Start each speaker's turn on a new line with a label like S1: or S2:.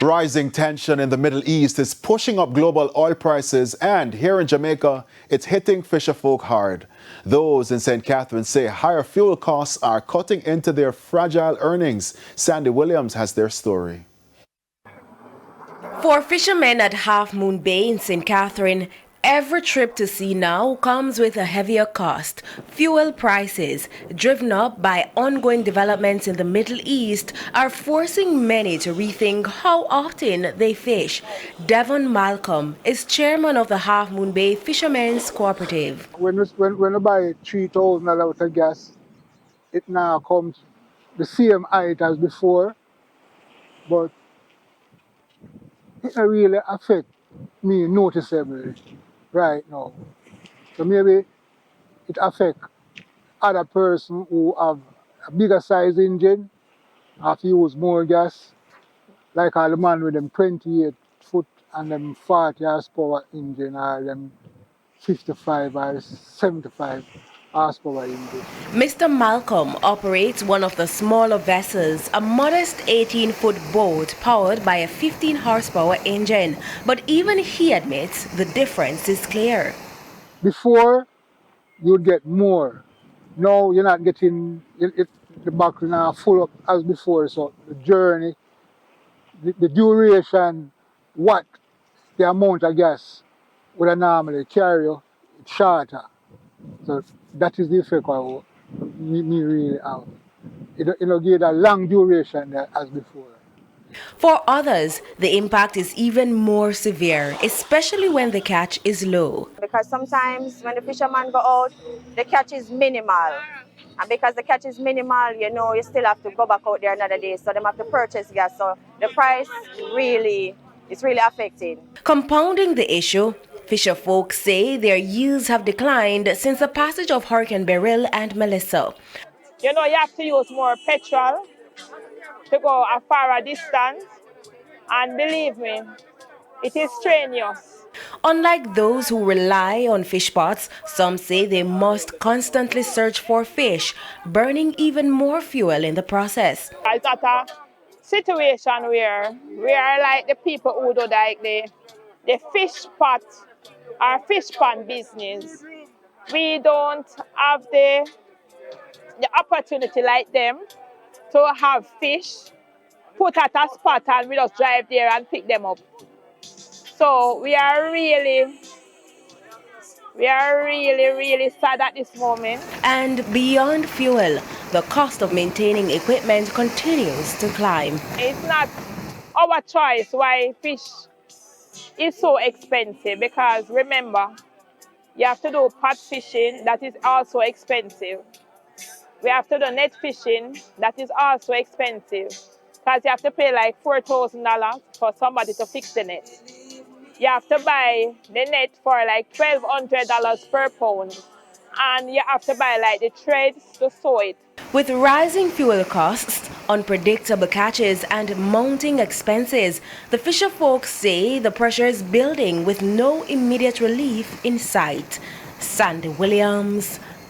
S1: Rising tension in the Middle East is pushing up global oil prices, and here in Jamaica, it's hitting fisherfolk hard. Those in St. Catherine say higher fuel costs are cutting into their fragile earnings. Sandy Williams has their story.
S2: For fishermen at Half Moon Bay in St. Catherine, every trip to sea now comes with a heavier cost. Fuel prices, driven up by ongoing developments in the Middle East, are forcing many to rethink how often they fish. Devon Malcolm is chairman of the Half Moon Bay Fishermen's Cooperative.
S3: When you buy $3,000 of gas, it now comes the same height as before, but it don't really affect me noticeably right now. So maybe it affect other person who have a bigger size engine, have to use more gas, like all the man with them 28 foot and them 40 horsepower engine, or them 55 or 75 horsepower engine.
S2: Mr. Malcolm operates one of the smaller vessels, a modest 18-foot boat powered by a 15-horsepower engine. But even he admits the difference is clear.
S3: Before, you'd get more. Now you're not getting the back now full up as before. So the journey, the duration, the amount of gas would normally carry you, it's shorter. So that is the effect of me really have. It don't give a long duration as before.
S2: For others, the impact is even more severe, especially when the catch is low.
S4: Because sometimes when the fishermen go out, the catch is minimal. And because the catch is minimal, you still have to go back out there another day. So they have to purchase gas. So the price is really affecting.
S2: Compounding the issue, fisherfolk say their yields have declined since the passage of Hurricane Beryl and Melissa.
S5: You have to use more petrol to go a far distance, and believe me, it is strenuous.
S2: Unlike those who rely on fish pots, some say they must constantly search for fish, burning even more fuel in the process.
S5: It's at a situation where we are like the people who do like the fish pot or fish pan business. We don't have the opportunity like them to have fish put at a spot and we just drive there and pick them up. So we are really sad at this moment.
S2: And beyond fuel, the cost of maintaining equipment continues to climb.
S5: It's not our choice why fish is so expensive, because remember, you have to do pot fishing, that is also expensive. We have to do net fishing, that is also expensive, because you have to pay like $4,000 for somebody to fix the net. You have to buy the net for like $1,200 per pound, and you have to buy like the threads to sew it.
S2: With rising fuel costs, unpredictable catches and mounting expenses, the fisherfolk say the pressure is building with no immediate relief in sight. Sandy Williams,